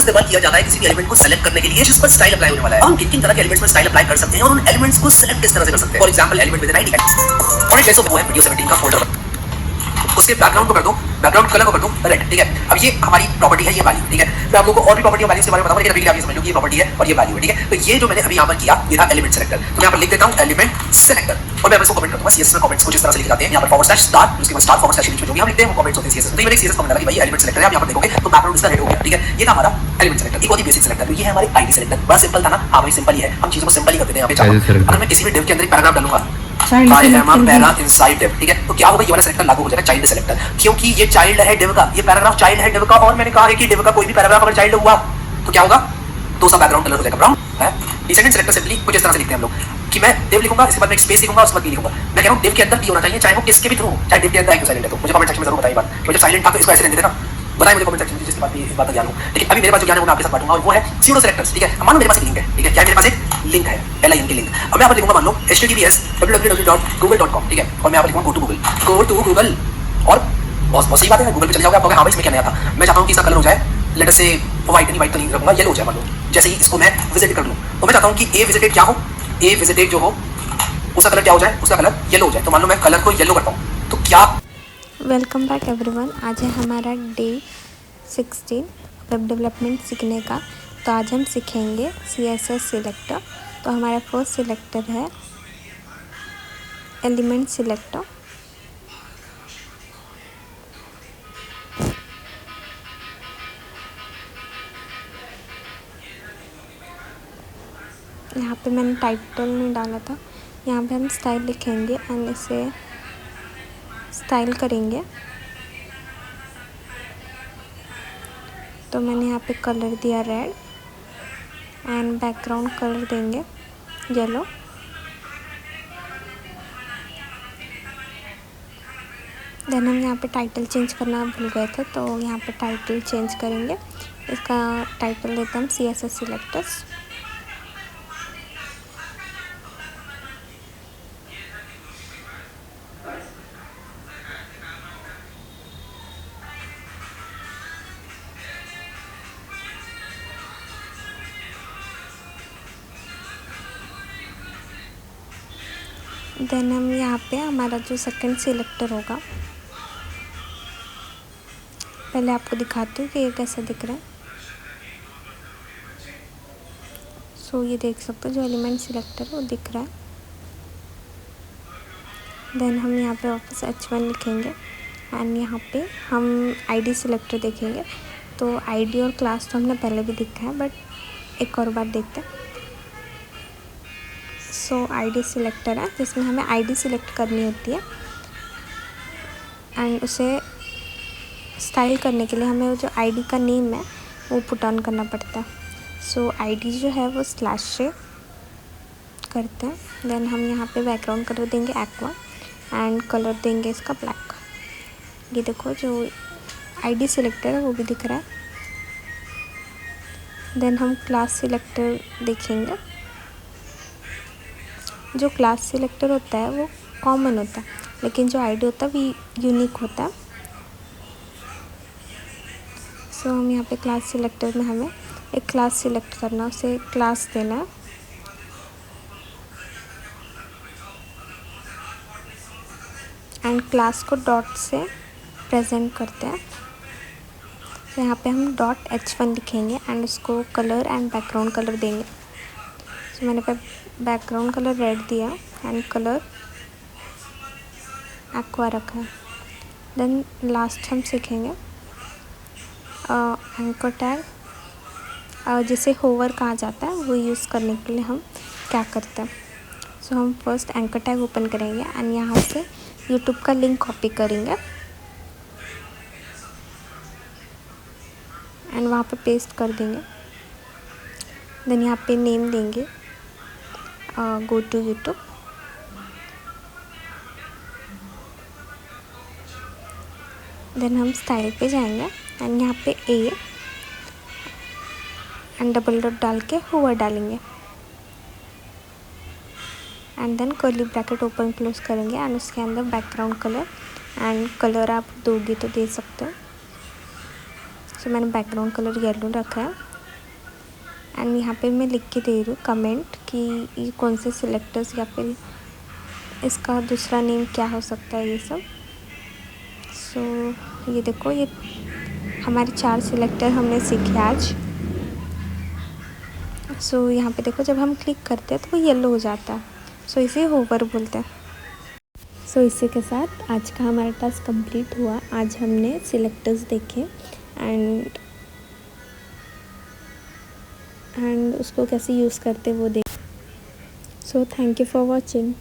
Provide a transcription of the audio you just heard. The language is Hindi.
इस्तेमाल किया जाता है किसी भी एलिमेंट को सेलेक्ट करने के लिए जिस पर स्टाइल अप्लाई होने वाला है। हम किन किन तरह के एलिमेंट्स पर स्टाइल अप्लाई कर सकते हैं और उन एलिमेंट्स को सेलेक्ट किस तरह से कर सकते हैं। For example element with an ID और एक जैसे वो है वीडियो 17 का फोल्डर, उसके बैकग्राउंड को कर दो, बैकग्राउंड कलर को कर दो रेड, ठीक है। अब ये हमारी प्रॉपर्टी है, ये वैल्यू, ठीक है। मैं आप लोगों को और भी प्रॉपर्टी और वैल्यूज के बारे में बताऊंगा, लेकिन अभी आप ये समझ लो कि ये प्रॉपर्टी है और ये वैल्यू है, ठीक है। तो ये जो मैंने अभी यहाँ पर किया ये था एलिमेंट सेलेक्टर। तो मैं यहाँ पर लिख देता हूँ एलिमेंट सेलेक्टर और मैं इसको कमेंट कर दूंगा। सीएसएस में कमेंट्स कुछ इस तरह से लिखे जाते हैं, यहाँ पर फॉरवर्ड स्लैश स्टार, उसके बाद स्टार फॉरवर्ड स्लैश जो भी हम लिखते हैं वो कमेंट्स होते हैं सीएसएस। तो ये मैंने सीएसएस कमेंट डाला कि भाई एलिमेंट सेलेक्टर है। आप यहाँ पर देखोगे तो बैकग्राउंड इसका रेड हो गया, ठीक है। ये था हमारा एलिमेंट सेलेक्टर, एक बहुत ही बेसिक सेलेक्टर। तो ये है हमारी आईडी सेलेक्टर, बड़ा सिंपल था ना। हाँ भाई सिंपल ही है, हम चीजों को सिंपल ही करते हैं। यहाँ पे अगर मैं किसी भी डिव के अंदर एक पैराग्राफ डालूंगा I am a para inside div, ठीक है। तो क्या होगा, ये वाला सेलेक्टर लागू हो जाएगा चाइल्ड सेलेक्टर, क्योंकि ये चाइल्ड है डिव का, ये पैराग्राफ चाइल्ड है डिव का। और मैंने कहा है कि डिव का कोई भी पैराग्राफ अगर चाइल्ड हुआ तो क्या होगा, तो उसका बैकग्राउंड कलर हो जाएगा ब्राउन है। डिसेंडेंट सेलेक्टर सिंपली कुछ इस तरह से लिखते हैं हम लोग कि मैं डिव लिखूंगा, इसके बाद मैं एक स्पेस लिखूंगा, उसके बाद भी लिखूंगा। मैं कह रहा हूं डिव के अंदर भी होना चाहिए, चाहे वो किसके भी थ्रू हो, चाहे डिव के अंदर है साइलेंट है। तो मुझे कमेंट सेक्शन में जरूर बताइए बात, मुझे साइलेंट था तो इसको ऐसे रहने देना, बताइए मुझे कमेंट सेक्शन में, जिसकी बात इस बात का ज्ञान हो। लेकिन अभी मेरे पास जो ज्ञान है वो मैं आपके साथ बांटूंगा और वो है स्यूडो सेलेक्टर्स, ठीक है। मानो मेरे पास एक लिंक है, ठीक है। क्या मेरे पास एक लिंक है, LINK की लिंक। अब मैं यहाँ पर लिखूंगा मान लो https www.google.com, ठीक है। और मैं यहाँ पर लिखूंगा go to Google और बहुत सही बात है, गूगल पे चले जाओगे, आप कहोगे हाँ भाई इसमें क्या नया था। मैं चाहता हूँ कि इसका कलर हो जाए, लेट अस से व्हाइट, नहीं व्हाइट तो नहीं रखूंगा, येलो हो जाए मान लो। जैसे ही इसको मैं विजिट कर लूँ तो मैं चाहता हूँ कि ए विजिटेड क्या हो, ए विजिटेड जो हो उसका कलर क्या हो जाए, उसका कलर येलो हो जाए। तो मान लो मैं कलर को येलो करता हूँ तो क्या। Welcome back everyone. आज है हमारा डे 16 वेब डेवलपमेंट सीखने का। तो आज हम सीखेंगे CSS सिलेक्टर। तो हमारा फर्स्ट सिलेक्टर है एलिमेंट सिलेक्टर। यहाँ पे मैंने टाइटल नहीं डाला था, यहाँ पे हम स्टाइल लिखेंगे एंड इसे स्टाइल करेंगे। तो मैंने यहाँ पे कलर दिया रेड एंड बैकग्राउंड कलर देंगे येलो। देन हम यहाँ पे टाइटल चेंज करना भूल गए थे, तो यहाँ पे टाइटल चेंज करेंगे। इसका टाइटल देते हैं हम CSS सिलेक्टर्स। देन हम यहाँ पे हमारा जो सेकंड सिलेक्टर होगा, पहले आपको दिखाती हूँ कि ये कैसा दिख रहा है। सो ये देख सकते हो जो एलिमेंट सिलेक्टर है वो दिख रहा है। देन हम यहाँ पे वापस H1 लिखेंगे एंड यहाँ पे हम ID सिलेक्टर देखेंगे। तो ID और क्लास तो हमने पहले भी देखा है, बट एक और बार देखते हैं। सो ID सिलेक्टर है जिसमें हमें ID सिलेक्ट करनी होती है एंड उसे स्टाइल करने के लिए हमें वो जो ID का नेम है वो पुट ऑन करना पड़ता है। सो ID जो है वो स्लैश से करते हैं। देन हम यहाँ पे बैकग्राउंड कलर देंगे एक्वा एंड कलर देंगे इसका ब्लैक। ये देखो जो ID सिलेक्टर है वो भी दिख रहा है। देन हम क्लास सिलेक्टर देखेंगे। जो क्लास सिलेक्टर होता है वो कॉमन होता है, लेकिन जो ID होता है वो यूनिक होता है। सो हम यहाँ पे क्लास सिलेक्टर में हमें एक क्लास सिलेक्ट करना, उसे क्लास देना है। एंड क्लास को डॉट से प्रेजेंट करते हैं। तो यहाँ पे हम .h1 लिखेंगे एंड उसको कलर एंड बैकग्राउंड कलर देंगे। तो मैंने बैकग्राउंड कलर रेड दिया एंड कलर एक्वा रखा है। देन लास्ट हम सीखेंगे एंकर टैग, जिसे होवर कहा जाता है, वो यूज़ करने के लिए हम क्या करते हैं। सो हम फर्स्ट एंकर टैग ओपन करेंगे एंड यहाँ से यूट्यूब का लिंक कॉपी करेंगे एंड वहाँ पे पेस्ट कर देंगे। देन यहाँ पे नेम देंगे गो टू यूट्यूब। देन हम स्टाइल पे जाएंगे एंड यहाँ पे ए एंड डबल डॉट डाल के होवर डालेंगे and then curly bracket open close करेंगे एंड उसके अंदर बैकग्राउंड कलर एंड कलर आप दोगे तो दे सकते हो। सो मैंने बैकग्राउंड कलर येलो रखा है एंड यहाँ पे मैं लिख के दे रही हूँ कमेंट कि ये कौन से सिलेक्टर्स या फिर इसका दूसरा नेम क्या हो सकता है ये सब। सो ये देखो, ये हमारे 4 सिलेक्टर हमने सीखे आज। सो यहाँ पे देखो, जब हम क्लिक करते हैं तो वो येलो हो जाता है, सो इसे होवर बोलते हैं। सो इसी के साथ आज का हमारा टास्क कंप्लीट हुआ। आज हमने सिलेक्टर्स देखे एंड उसको कैसे यूज़ करते वो देख। So thank you for watching.